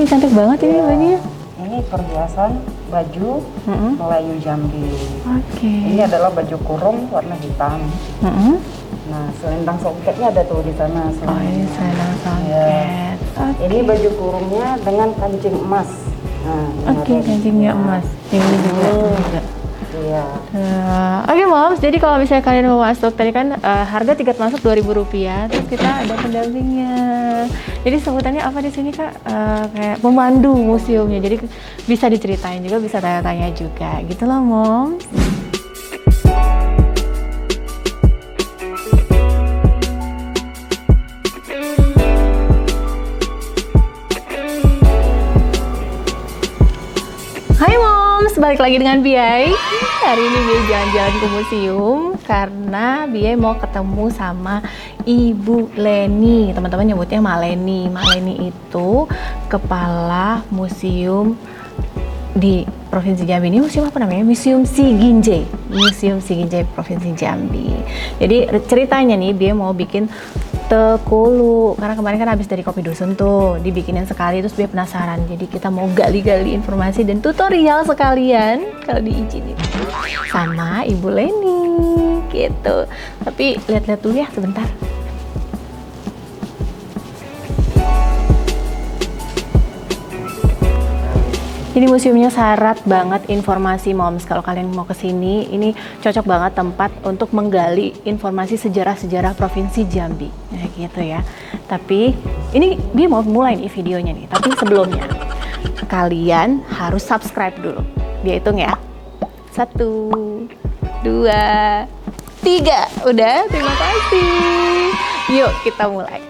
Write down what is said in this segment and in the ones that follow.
cantik banget ini bajunya. Ini perhiasan baju Melayu Jambi. Oke. Ini adalah baju kurung warna hitam. Nah, selendang songketnya ada tuh di sana. Oh, ini selendang songket. Ya. Ini baju kurungnya dengan kancing emas. Nah, Oke, kancingnya emas. Ini juga. Iya. Oke, Moms, jadi kalau misalnya kalian mau masuk, tadi kan harga tiket masuk Rp2.000, terus kita ada pendampingnya. Jadi sebutannya apa di sini, Kak? Kayak pemandu museumnya. Jadi bisa diceritain juga, bisa tanya-tanya juga. Gitu loh, Moms. Balik lagi dengan Biay. Hari ini Biay jalan-jalan ke museum karena Biay mau ketemu sama Ibu Leni. Teman-teman nyebutnya Mak Leni. Mak Leni itu kepala museum di Provinsi Jambi. Ini museum apa namanya? Museum Siginjai. Museum Siginjai Provinsi Jambi. Jadi ceritanya nih, Biay mau bikin tekulu karena kemarin kan habis dari Kopi Dusun tuh dibikinin sekali, terus dia penasaran, jadi kita mau gali-gali informasi dan tutorial sekalian kalau diizinin sama Ibu Leni gitu. Tapi lihat-lihat dulu ya sebentar. Ini museumnya syarat banget informasi, Moms. Kalau kalian mau kesini, ini cocok banget tempat untuk menggali informasi sejarah-sejarah Provinsi Jambi. Nah, gitu ya. Tapi ini dia mau mulai nih videonya nih. Tapi sebelumnya kalian harus subscribe dulu. Dia hitung ya. 1, 2, 3. Udah, terima kasih. Yuk kita mulai.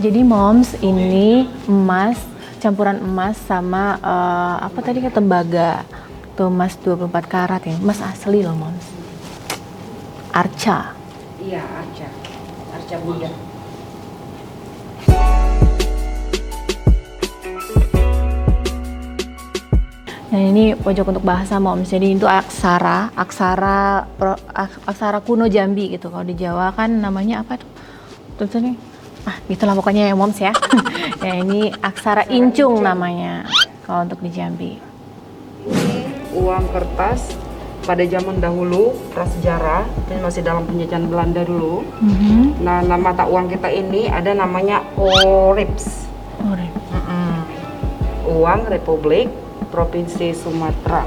Jadi Moms, ini emas, campuran emas sama apa tadi kata tembaga. Tuh emas 24 karat ya, emas asli loh, Moms. Arca. Iya, arca. Arca Buddha. Nah, ini pojok untuk bahasa, Moms. Jadi itu aksara kuno Jambi gitu. Kalau di Jawa kan namanya apa tuh? Tulisannya gitulah pokoknya ya, Moms ya. Ya, ini aksara incung namanya kalau untuk di Jambi. Ini uang kertas pada zaman dahulu, prasejarah, ini masih dalam penjajahan Belanda dulu. Nah, nama mata uang kita ini ada namanya Orips. Uang Republik Provinsi Sumatera.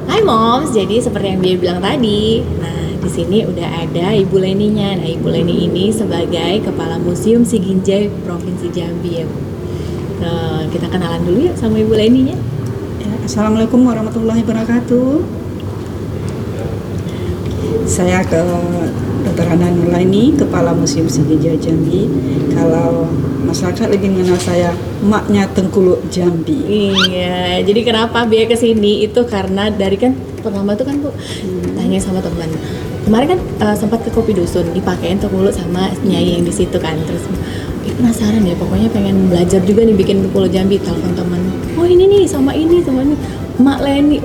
Hai Moms, jadi seperti yang Biay bilang tadi, nah di sini udah ada Ibu Leninya. Nah, Ibu Leni ini sebagai Kepala Museum Siginjai Provinsi Jambi ya. Nah, kita kenalan dulu ya sama Ibu Leninya. Ya, Assalamualaikum warahmatullahi wabarakatuh. Saya ke Dr. Hana Nurlaini, Kepala Museum Siginjai Jambi. Kalau masyarakat lebih mengenal saya emaknya Tengkuluk Jambi. Iya, jadi kenapa Biay kesini itu karena dari kan pertama tuh kan Bu tanya sama teman. Kemarin kan sempat ke Kopi Dusun, dipakein Tengkuluk sama Nyai yang di situ kan. Terus penasaran ya, pokoknya pengen belajar juga nih bikin Tengkuluk Jambi. Telepon teman, oh ini nih sama ini Mak Leni.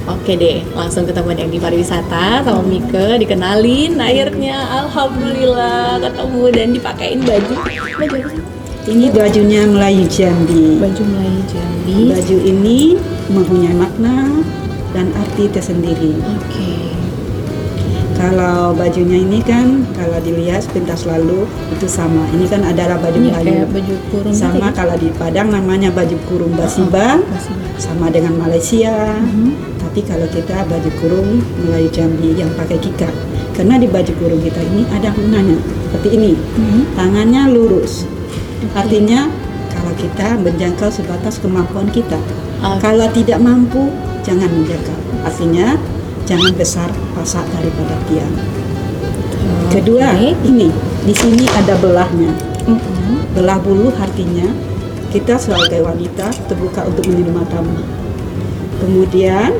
Oke deh, langsung ketemu yang di pariwisata sama Mika, dikenalin, akhirnya alhamdulillah ketemu dan dipakein baju apa sih? Ini bajunya Melayu Jambi. Baju Melayu Jambi. Baju ini mempunyai makna dan arti tersendiri. Oke. Kalau bajunya ini kan kalau dilihat sepintas lalu itu sama. Ini kan adalah baju Melayu. Kayak baju kurung sama gitu. Kalau di Padang namanya baju kurung basiba. Sama dengan Malaysia. Tapi kalau kita baju kurung Melayu Jambi yang pakai kikap. Karena di baju kurung kita ini ada gunanya seperti ini. Tangannya lurus. Artinya kalau kita menjangkau sebatas kemampuan kita. Kalau tidak mampu jangan menjangkau. Artinya jangan besar pasak daripada tiang. Kedua, ini di sini ada belahnya. Belah bulu artinya kita sebagai wanita terbuka untuk menerima tamu. Kemudian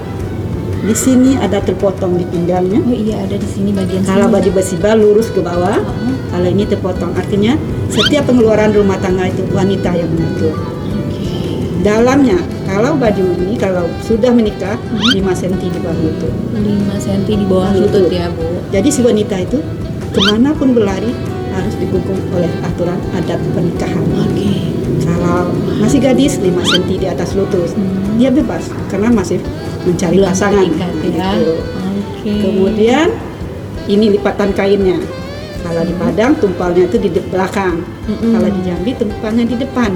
di sini ada terpotong di pinggangnya. Oh iya, ada di sini bagian Kalau sini. baju basiba lurus ke bawah. Kalau ini terpotong, artinya setiap pengeluaran rumah tangga itu wanita yang mengatur. Dalamnya, kalau baju ini kalau sudah menikah 5 cm di bawah lutut. 5 cm di bawah lutut ya, Bu. Jadi si wanita itu kemanapun berlari harus didukung oleh aturan adat pernikahan. Oke. Kalau masih gadis 5 cm di atas lutut, dia bebas karena masih mencari Belum pasangan. terikat ya. Gitu. Oke. Kemudian ini lipatan kainnya. Kalau di Padang tumpalnya itu di belakang. Kalau di Jambi tumpalnya di depan.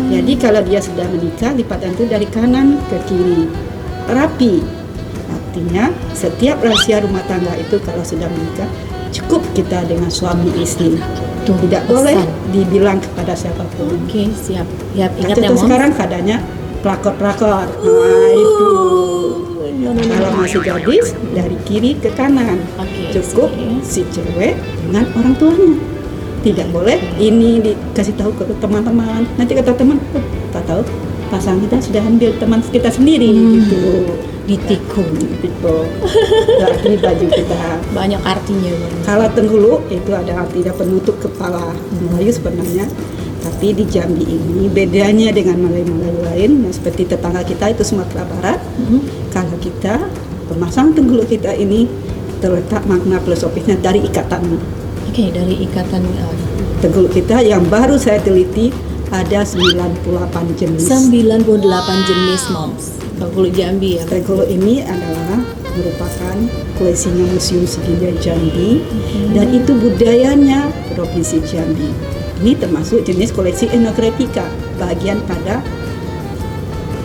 Jadi kalau dia sudah menikah, lipatan itu dari kanan ke kiri. Rapi. Artinya setiap rahasia rumah tangga itu kalau sudah menikah cukup kita dengan suami istri. Tuh, Tidak pesan. boleh dibilang kepada siapapun. Oke, siap. Siap, ingat Contoh ya, Mom. sekarang keadaannya pelakor-pelakor. Nah itu. Kalau masih gadis dari kiri ke kanan. Oke, Cukup sih. si cewek dengan orang tuanya. Tidak boleh ini dikasih tahu ke teman-teman. Nanti kata teman, oh, tak tahu pasangan kita sudah ambil teman kita sendiri gitu. Ditikung. Gitu. Berarti baju kita. Banyak artinya, Bu. Kalau tenggulu itu ada artinya penutup kepala. Melayu sebenarnya. Tapi di Jambi ini bedanya dengan Melayu-Melayu lain, nah, seperti tetangga kita itu Sumatera Barat. Kalau kita pemasang tenggulu kita ini terletak makna filosofisnya dari ikatannya. Oke, dari ikatan Tenggulu kita yang baru saya teliti ada 98 jenis. 98 jenis, Moms. Tenggulu Jambi ya. Tenggulu ini adalah merupakan koleksinya Museum Sejarah Jambi dan itu budayanya Provinsi Jambi. Ini termasuk jenis koleksi etnografika, bagian pada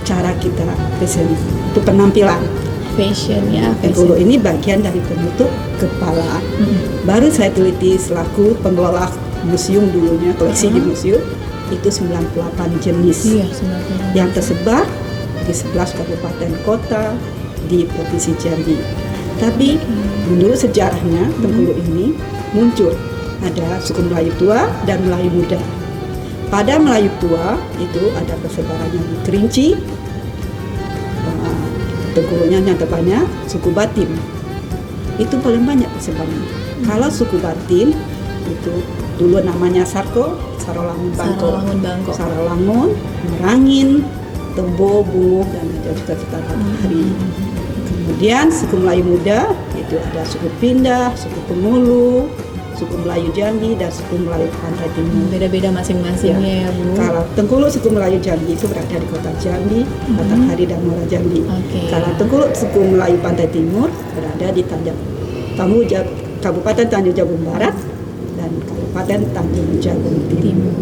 cara kita fashion, itu penampilan. Fashion ya. Tenggulu ini bagian dari penutup kepala. Baru saya teliti selaku pengelola museum dulunya, koleksi di museum, itu 98 jenis. Iya, sebenarnya. Yang tersebar di 11 kabupaten kota di Provinsi Jambi. Tapi menurut sejarahnya Tenggulu ini muncul ada suku Melayu tua dan Melayu muda. Pada Melayu tua itu ada persebarannya di Kerinci, Tenggulunya yang terbanyak suku Batin. Itu paling banyak persebarannya. Kalau suku Batin itu dulu namanya Sarko, Sarolangun Bangko. Sarolangun Bangko. Sarolangun, Merangin, Tembo, Bunguh, dan ada juga kita Hari. Kemudian suku Melayu muda itu ada suku Pindah, suku Pengulu, suku Melayu Jambi, dan suku Melayu Pantai Timur. Beda-beda masing-masingnya ya, Bu. Kalau Tenggulu suku Melayu Jambi itu berada di kota Jambi, Batanghari dan Muara Jambi. Oke. Kalau Tenggulu suku Melayu Pantai Timur berada di Kabupaten Tanjung Jabung Barat dan Kabupaten Tanjung Jabung Timur.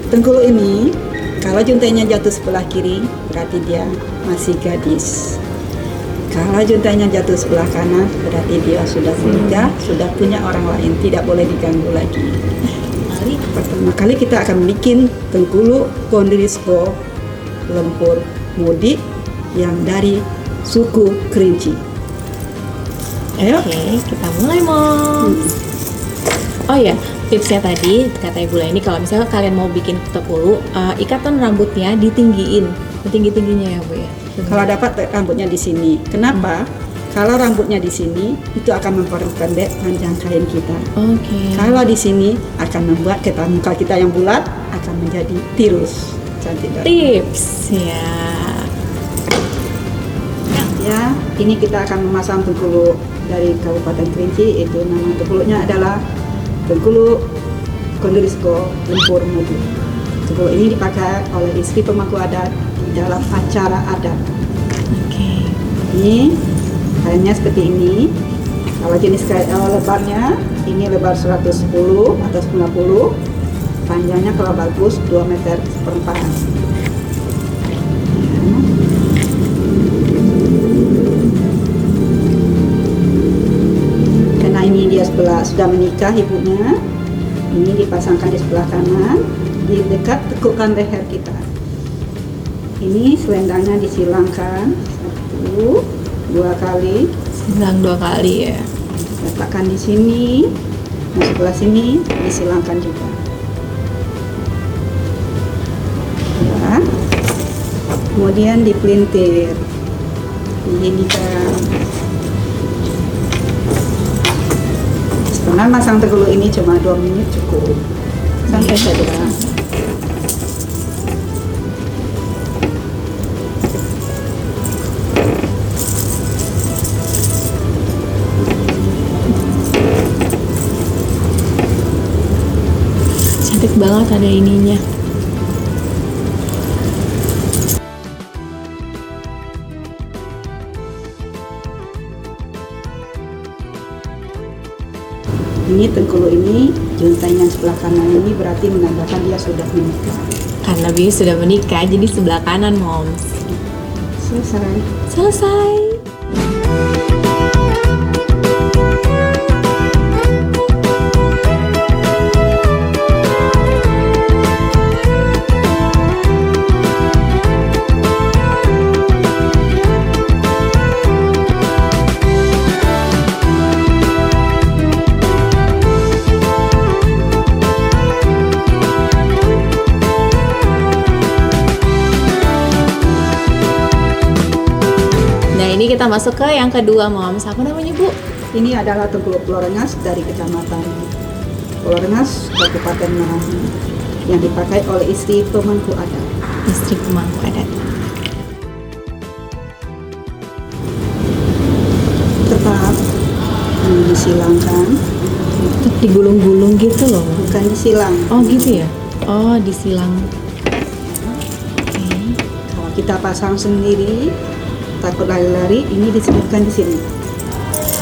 Tenggulu ini kalau juntainya jatuh sebelah kiri berarti dia masih gadis. Kalau juntainya jatuh sebelah kanan berarti dia sudah menikah, sudah punya orang lain, tidak boleh diganggu lagi. Pertama kali kita akan bikin Tenggulu Kondrisco Lempur Mudik yang dari suku Kerinci. Ayo. Oke, kita mulai, Moms. Oh ya, tipsnya tadi kata Ibu Leni kalau misalnya kalian mau bikin tenggulu, ikatan rambutnya ditinggiin, tinggi-tingginya ya, Bu ya. Kalau dapat rambutnya di sini. Kenapa? Kalau rambutnya di sini itu akan memperpendek panjang kain kita. Oke. Kalau di sini akan membuat muka kita yang bulat akan menjadi tirus. Cantik dan Tips ya. ya, ini kita akan memasang tenggulu dari Kabupaten Kerinci. Itu nama tenggulunya adalah Tenggulu Kondrisco Lempur Mudik. Tenggulu ini dipakai oleh istri pemangku adat di dalam acara adat. Oke. Ini kainnya seperti ini. Kalau jenis lebarnya ini lebar 110 atau 90, panjangnya kalau bagus 2 meter seperempat. Karena ini dia sudah menikah ibunya, ini dipasangkan di sebelah kanan di dekat tekukan leher kita. Ini selendangnya disilangkan 1, 2 kali. Silang 2 kali ya. Letakkan di sini, di sebelah sini disilangkan juga. Ya. Kemudian dipelintir, diginikan. Sebenarnya masang tenggulu ini cuma 2 menit cukup. Sampai saja. estetik banget ada ininya. Ini Tengkulu ini, juntai yang sebelah kanan ini berarti menandakan dia sudah menikah. Karena Bibi sudah menikah, jadi sebelah kanan, Moms. Selesai. Selesai. Ini kita masuk ke yang kedua, Moms. Apa namanya, Bu? Ini adalah Tengkulu Pulau Rengas dari Kecamatan Pulau Rengas, Kabupaten Manado, yang dipakai oleh istri pemangku adat. Istri pemangku adat. Tetap disilangkan. Tetap digulung-gulung gitu loh. Bukan disilang. Oh gitu ya? Oh disilang. Oke. Kalau kita pasang sendiri, takut lari-lari, ini diselipkan di sini.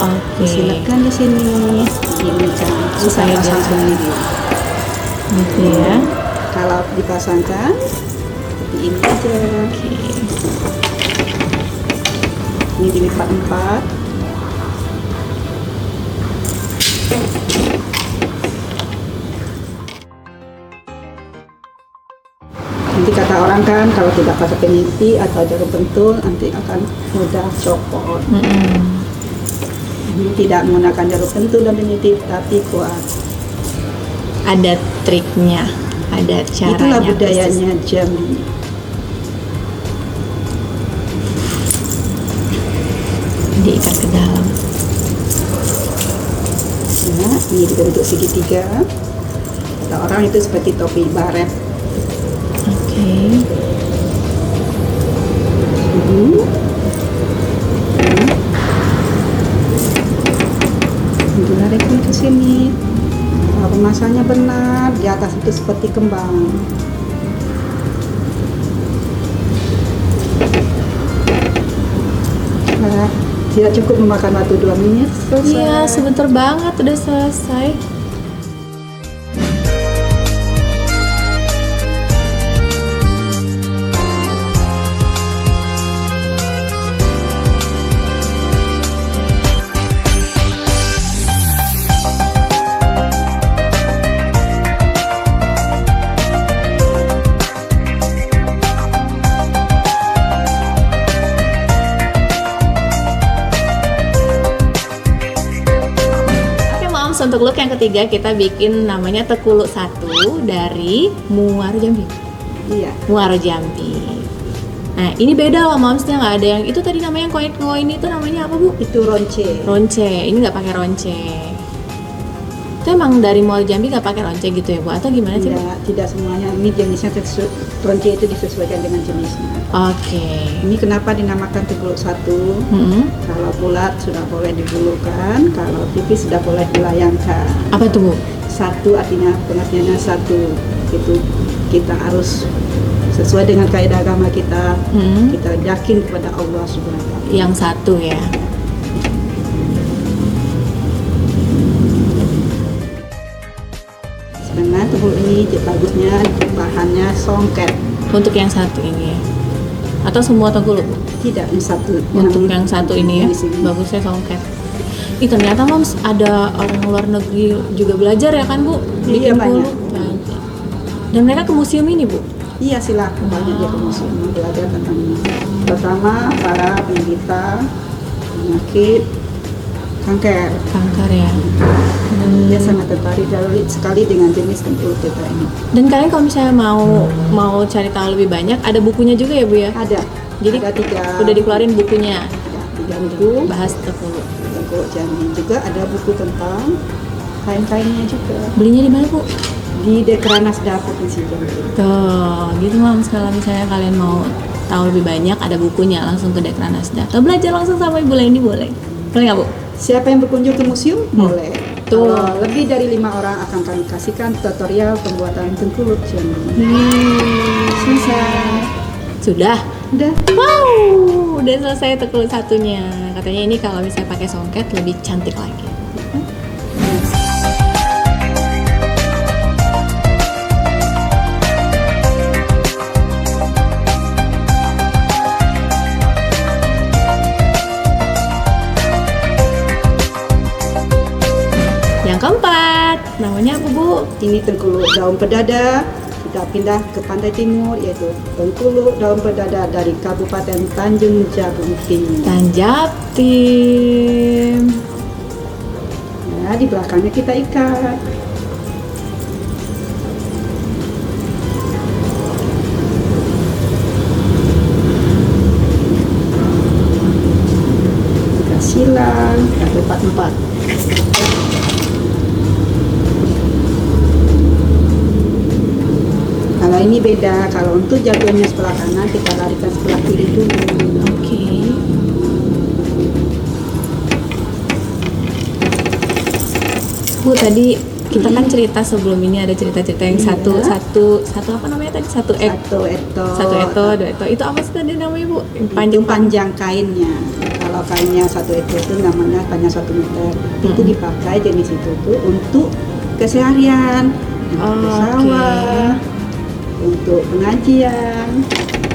Oke. Diselipkan di sini. Ini kan bisa Supaya pasang dia- sendiri. Gitu ya. Kalau dipasangkan seperti ini aja. Oke. Ini dilipat-lipat. Nanti kata orang kan kalau tidak pakai peniti atau jarum pentul nanti akan mudah copot. Ini tidak menggunakan jarum pentul dan peniti tapi kuat. Ada triknya, ada caranya. Itulah budayanya Jambi. Diikat ke dalam. Nah, ini dibentuk segitiga. Kata orang itu seperti topi baret. Oke. Dilarikan ke sini. Kalau pemasangannya benar, di atas itu seperti kembang. Nah, tidak cukup memakan waktu 2 menit, selesai. Iya, sebentar banget udah selesai. Untuk look yang ketiga kita bikin namanya Tekulu 1 dari Muaro Jambi. Iya. Muaro Jambi. Nah ini beda loh Momsnya, nggak ada yang itu tadi namanya koin-koin itu namanya apa Bu? Itu ronce. Ronce. Ini nggak pakai ronce. Itu emang dari Muaro Jambi nggak pakai ronce gitu ya Bu? Atau gimana sih? Tidak semuanya. Ini jenisnya ronce itu disesuaikan dengan jenisnya. Oke. Ini kenapa dinamakan Tekulu 1? Kalau bulat sudah boleh dibulukan, kalau tipis sudah boleh dilayangkan. Apa tuh Bu? 1 artinya pengertiannya 1 itu kita harus sesuai dengan kaidah agama kita. Kita yakin kepada Allah Subhanahu wa Ta'ala. Yang 1 ya. Sebenarnya Tekulu ini bagusnya bahannya songket. Untuk yang 1 ini ya. Atau semua Tekulu Bu? Tidak, yang 1. Untuk yang 1 ini ya, di sini. bagusnya songket. Ih ternyata Moms ada orang luar negeri juga belajar ya kan Bu? Iya, Bikin banyak. kulu. Banyak. Dan mereka ke museum ini Bu? Iya silakan banyak dia ke museum belajar tentang ini. Pertama para penderita penyakit kanker. Kanker ya. Dia sangat tertarik sekali dengan jenis Tengkulu kita ini. Dan kalian kalau misalnya mau cari tahu lebih banyak, ada bukunya juga ya Bu ya? Ada. Jadi ada 3. udah dikeluarin bukunya. Ada 3 buku. Bahas Tekulu. Tengkulu Jambi juga ada buku tentang kain-kainnya juga. Belinya di mana Bu? Di Dekranasda Provinsi Jambi. Tuh, gitu Moms, kalau misalnya kalian mau tahu lebih banyak ada bukunya langsung ke Dekranasda. Atau belajar langsung sama Ibu Leni boleh. Boleh nggak Bu? Siapa yang berkunjung ke museum boleh. Betul. Kalau lebih dari 5 orang akan kami kasihkan tutorial pembuatan tengkuluk jambi. Selesai. Sudah. Udah. Wow, udah selesai tengkuluk satunya. Katanya ini kalau misalnya pakai songket lebih cantik lagi. Yang keempat, namanya apa Bu? Ini tengkuluk daun pedada. Kita pindah ke pantai timur, yaitu tengkuluk daun pedada dari Kabupaten Tanjung Jabung Timur. Tanjabtim. Nah, di belakangnya kita ikat. Kita silang, kita empat-empat. Kalau ini beda, kalau untuk jagoannya sebelah kanan kita larikan sebelah kiri dulu. Oke. Bu, tadi kita kan cerita sebelum ini ada cerita-cerita yang Iya. satu apa namanya tadi? Satu Satu eto, dua eto. Itu apa sih tadi namanya Bu? Panjang panjang kainnya. Kalau kainnya 1 eto itu namanya panjang 1 meter. Itu dipakai jenis itu tuh untuk keseharian, untuk sawah, untuk pengajian.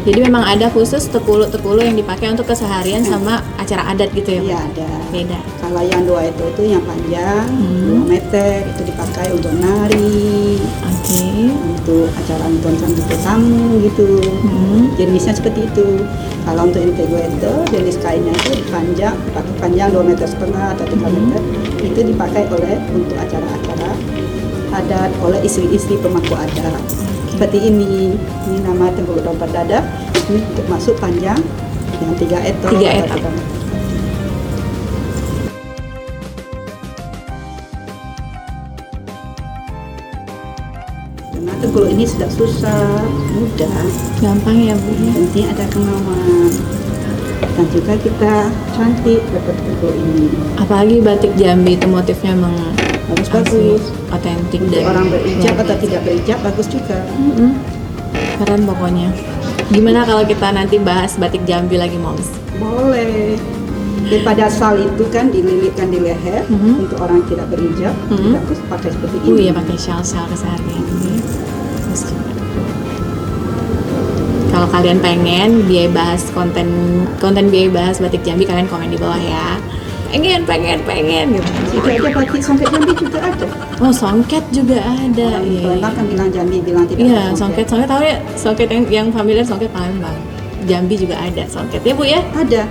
Jadi memang ada khusus tekulu yang dipakai untuk keseharian sama acara adat gitu ya? Bu? Iya ada. Beda. Kalau yang 2 itu yang panjang 2 meter itu dipakai untuk nari, Oke. untuk acara nonton sambil tamu gitu. Jenisnya seperti itu. Kalau untuk intego itu jenis kainnya itu panjang 2,5 meter atau 3 meter itu dipakai untuk acara-acara adat oleh istri-istri pemangku adat. Seperti ini nama tengkuluk daun pedada. Ini untuk masuk panjang yang 3 eto. 3 eto. atau 3 meter. Karena tengkuluk ini sudah susah, mudah. Gampang ya Bu? Yang penting ada kemauan. Dan juga kita cantik dapat tengkuluk ini. Apalagi batik Jambi itu motifnya emang Bagus-bagus. otentik Untuk dan orang berijab luar atau biasa. tidak berijab bagus juga. Keren pokoknya. Gimana kalau kita nanti bahas batik Jambi lagi, Moms? Boleh. Daripada sal itu kan dililitkan di leher untuk orang yang tidak berijab, bagus pakai seperti ini. Iya, pakai shawl-shawl keseharian. Terus juga. Kalau kalian pengen biaya bahas konten biaya bahas batik Jambi, kalian komen di bawah ya. Pengen gitu. Itu aja batik songket Jambi juga ada. Oh, songket juga ada. Orang Iya. Palembang kan bilang Jambi, bilang tidak Iya, ada songket tahu ya, songket yang familiar songket Palembang. Jambi juga ada songket ya Bu ya? Ada.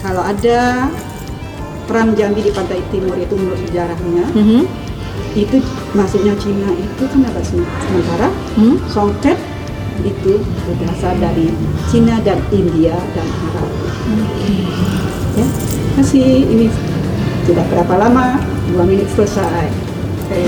Kalau ada perang Jambi di pantai timur itu menurut sejarahnya, itu masuknya Cina itu kenapa sih? Sementara songket itu berasal dari Cina dan India dan Arab. Ya, masih ini sudah berapa lama? 2 menit selesai. Oke.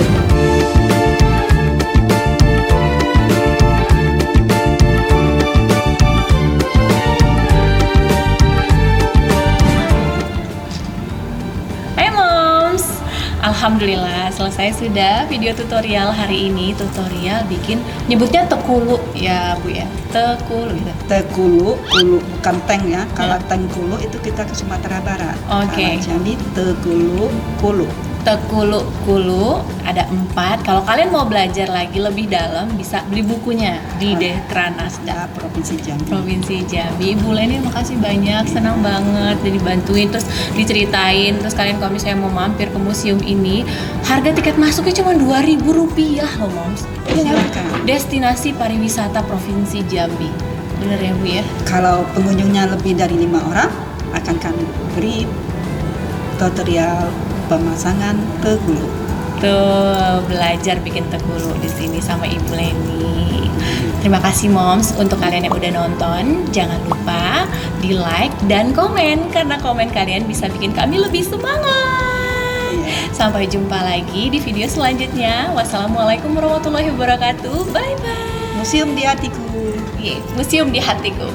Hai Moms, alhamdulillah selesai sudah video tutorial hari ini. Tutorial bikin nyebutnya tekulu ya Bu ya, tekulu gitu. Tekulu, kulu bukan teng ya. Kalau tengkulu itu kita ke Sumatera Barat. Oke. Kalau Jambi tekulu, kulu. Tekulu kulu ada 4. Kalau kalian mau belajar lagi lebih dalam bisa beli bukunya di Dekran Asda Provinsi Jambi. Provinsi Jambi. Ibu Leni makasih banyak, senang banget jadi bantuin terus diceritain. Terus kalian kalau misalnya mau mampir ke museum ini, harga tiket masuknya cuma Rp2.000 loh Moms. Silakan. Destinasi pariwisata Provinsi Jambi. Bener ya Bu ya? Kalau pengunjungnya lebih dari 5 orang, akan kami beri tutorial pemasangan tekulu. Tuh, belajar bikin tekulu di sini sama Ibu Leni. Terima kasih Moms untuk kalian yang udah nonton. Jangan lupa di like dan komen karena komen kalian bisa bikin kami lebih semangat. Sampai jumpa lagi di video selanjutnya. Wassalamualaikum warahmatullahi wabarakatuh. Bye bye. Museum di hatiku. Museum di hatiku.